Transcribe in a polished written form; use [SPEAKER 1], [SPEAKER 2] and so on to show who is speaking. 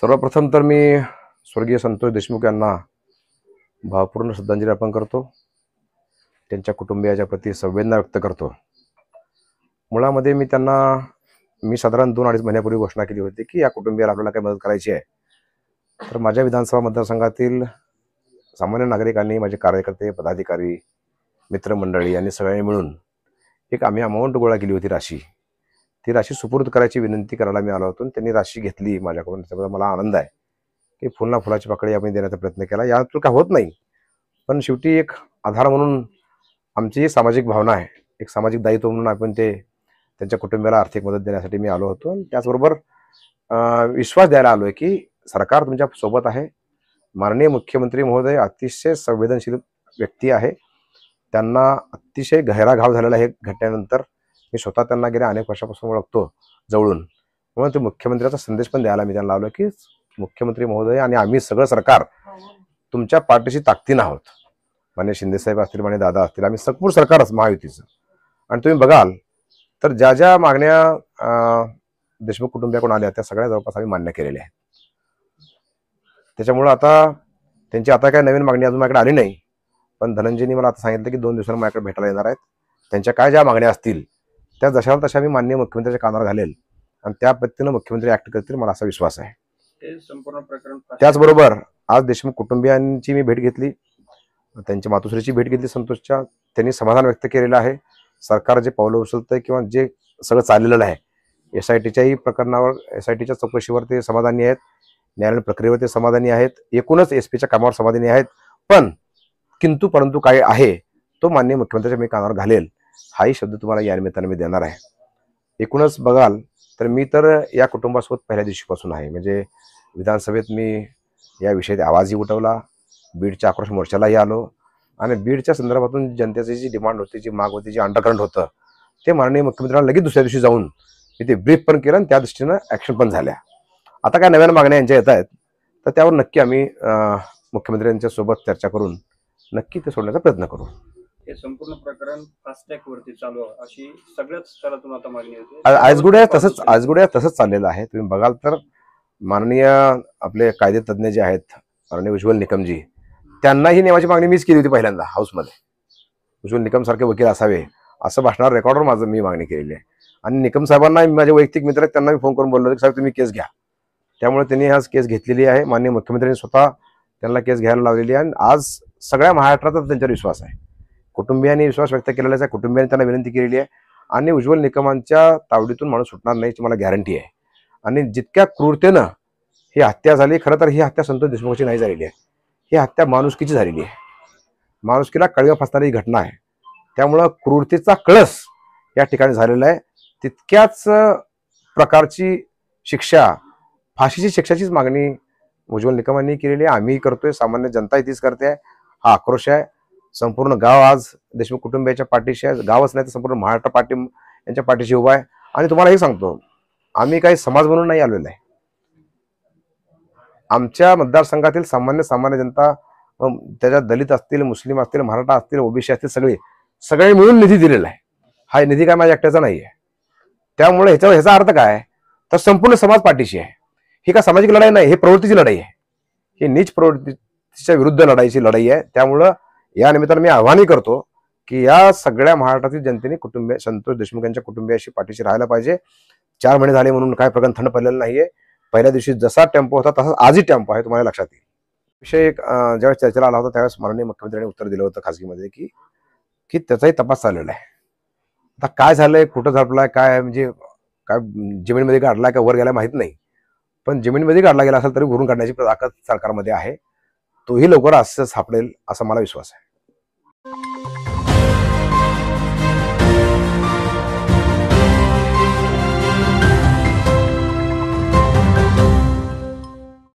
[SPEAKER 1] सर्वप्रथम तर मी स्वर्गीय संतोष देशमुख यांना भावपूर्ण श्रद्धांजली अर्पण करतो. त्यांच्या कुटुंबियाच्या प्रति संवेदना व्यक्त करतो. मुळामध्ये मी साधारण 2-2.5 महिन्यापूर्वी घोषणा केली होती की या कुटुंबियाला आपल्याला काही मदत करायची आहे. तर माझ्या विधानसभा मतदारसंघातील सामान्य नागरिकांनी, माझे कार्यकर्ते, पदाधिकारी, मित्रमंडळी यांनी सगळ्यांनी मिळून आम्ही अमाऊंट गोळा केली होती. ती राशी सुपूर्द करायची विनंती करायला मी आलो होतो. त्यांनी राशी घेतली माझ्याकडून. त्याबद्दल मला आनंद आहे की फुलाची पाकळी आम्ही देण्याचा प्रयत्न केला. यातून काय होत नाही, पण शेवटी एक आधार म्हणून आमची सामाजिक भावना आहे, एक सामाजिक दायित्व म्हणून आपण त्यांच्या कुटुंबियाला आर्थिक मदत देण्यासाठी मी आलो होतो. आणि त्याचबरोबर विश्वास द्यायला आलोय की सरकार तुमच्या सोबत आहे. माननीय मुख्यमंत्री महोदय अतिशय संवेदनशील व्यक्ती आहे. त्यांना अतिशय गहरा घाव झालेला आहे घटनेनंतर. मी स्वतः त्यांना गेल्या अनेक वर्षापासून ओळखतो जवळून, म्हणून ते मुख्यमंत्र्याचा संदेश पण द्यायला मी त्यांना लावलो की मुख्यमंत्री महोदय आणि आम्ही सगळं सरकार तुमच्या पाठीशी ताकदीनं आहोत. माननीय शिंदेसाहेब असतील, माननीय दादा असतील, आम्ही संपूर्ण सरकारच महायुतीचं. आणि तुम्ही बघाल तर ज्या ज्या मागण्या देशमुख कुटुंबियाकडून आल्या त्या सगळ्या जवळपास आम्ही मान्य केलेल्या आहेत. त्याच्यामुळं आता त्यांची काही नवीन मागणी अजून माझ्याकडे आली नाही, पण धनंजयनी मला आता सांगितलं की 2 दिवसांनी माझ्याकडे भेटायला येणार आहेत. त्यांच्या काय ज्या मागण्या असतील त्या जशाला तशा मी माननीय मुख्यमंत्र्याच्या कानावर घालेल आणि त्या पद्धतीनं मुख्यमंत्री ऍक्ट करतील, मला असा विश्वास आहे.
[SPEAKER 2] संपूर्ण प्रकरण
[SPEAKER 1] त्याचबरोबर आज देशमुख कुटुंबियांची मी भेट घेतली, त्यांच्या मातोश्रीची भेट घेतली संतोषच्या. त्यांनी समाधान व्यक्त केलेलं आहे. सरकार जे पावलं उचलतंय किंवा जे सगळं चाललेलं आहे, SITच्याही प्रकरणावर, SITच्या चौकशीवर ते समाधानी आहेत, न्यायालयीन प्रक्रियेवर ते समाधानी आहेत, एकूणच SP च्या कामावर समाधानी आहेत. पण परंतु काय आहे तो माननीय मुख्यमंत्र्याच्या मी कानावर घालेल, हाही शब्द तुम्हाला या निमित्ताने मी देणार आहे. एकूणच बघाल तर मी तर या कुटुंबासोबत पहिल्या दिवशीपासून आहे. म्हणजे विधानसभेत मी या विषयात आवाजही उठवला, बीडच्या आक्रोश मोर्चालाही आलो आणि बीडच्या संदर्भातून जनतेची जी डिमांड होती, जी माग होती, जे अंडरकरंट होतं, ते माननीय मुख्यमंत्र्यांना लगेच दुसऱ्या दिवशी जाऊन मी ते ब्रीफ पण केलं आणि त्या दृष्टीनं ऍक्शन पण झाल्या. आता काय नव्यानं मागण्या यांच्या येत आहेत तर त्यावर नक्की आम्ही मुख्यमंत्र्यांच्या सोबत चर्चा करून नक्की ते सोडण्याचा प्रयत्न करू.
[SPEAKER 2] हे संपूर्ण प्रकरण फास्ट ट्रॅक वरती चालू आहे अशी सगळ्याच स्तरातून आता मागणी होती.
[SPEAKER 1] आजगुड्या तसंच चाललेलं आहे. तुम्ही बघाल तर माननीय आपले कायदे तज्ज्ञ जे आहेत, माननीय उज्ज्वल निकमजी, त्यांना ही नेमाची मागणी मीच केली होती पहिल्यांदा हाऊसमध्ये. उज्ज्वल निकम सारखे वकील असावे असं भाषणार रेकॉर्डवर मी मागणी केलेली आहे. आणि निकम साहेबांना माझे वैयक्तिक मित्र आहेत, त्यांना मी फोन करून बोललो की साहेब तुम्ही केस घ्या. त्यामुळे त्यांनी आज केस घेतलेली आहे. माननीय मुख्यमंत्र्यांनी स्वतः त्यांना केस घ्यायला लावलेली आहे. आणि आज सगळ्या महाराष्ट्राचा त्यांच्यावर विश्वास आहे. कुटुंबियांनी विश्वास व्यक्त केलेला आहे. कुटुंबियांनी त्यांना विनंती केलेली आहे आणि उज्ज्वल निकमांच्या तावडीतून माणूस सुटणार नाही याची मला गॅरंटी आहे. आणि जितक्या क्रूरतेनं ही हत्या झाली, खरं तर ही हत्या संतोष देशमुखची नाही झालेली आहे, ही हत्या माणुसकीची झालेली आहे. माणुसकीला कळगा फासणारी घटना आहे. त्यामुळं क्रूरतेचा कळस या ठिकाणी झालेला आहे. तितक्याच प्रकारची शिक्षा, फाशीची शिक्षाचीच मागणी उज्ज्वल निकमांनी केलेली आहे. आम्ही करतोय, सामान्य जनता तीच करते आहे. हा आक्रोश आहे. संपूर्ण गाव आज देशमुख कुटुंबियाच्या पाठीशी आहे. गावच नाही तर संपूर्ण महाराष्ट्र यांच्या पाठीशी उभा आहे. आणि तुम्हाला हे सांगतो, आम्ही काही समाज म्हणून नाही आलेलो आहे. आमच्या मतदारसंघातील सामान्य जनता, त्याच्यात दलित असतील, मुस्लिम असतील, मराठा असतील, OBC असतील, सगळे मिळून निधी दिलेला आहे. हा निधी काय माझ्या एकट्याचा नाही आहे. त्यामुळे ह्याचा अर्थ काय तर संपूर्ण समाज पाठीशी आहे. ही काय सामाजिक लढाई नाही, ही प्रवृत्तीची लढाई आहे. ही नीच प्रवृत्तीच्या विरुद्ध लढाईची लढाई आहे. त्यामुळं या निमित्तानं मी आव्हानही करतो की या सगळ्या महाराष्ट्रातील जनतेने संतोष देशमुख यांच्या कुटुंबियाशी पाठीशी राहायला पाहिजे. 4 महिने झाले म्हणून काय प्रकरण थंड पडलेलं नाहीये. पहिल्या दिवशी जसा टेम्पो होता तसाच आजही टेम्पो आहे, तुम्हाला लक्षात येईल. विषय ज्यावेळेस चर्चेला आला होता त्यावेळेस माननीय मुख्यमंत्र्यांनी उत्तर दिलं होतं खासगीमध्ये की त्याचाही तपास चाललेला आहे. आता काय झालंय, कुठं झापलाय, काय म्हणजे काय जमीनमध्ये काढलाय का वर गेलाय माहित नाही, पण जमीनमध्ये काढला गेला असेल तरी घरून काढण्याची ताकद सरकारमध्ये आहे. तोही लवकर असं सापडेल असा मला विश्वास आहे.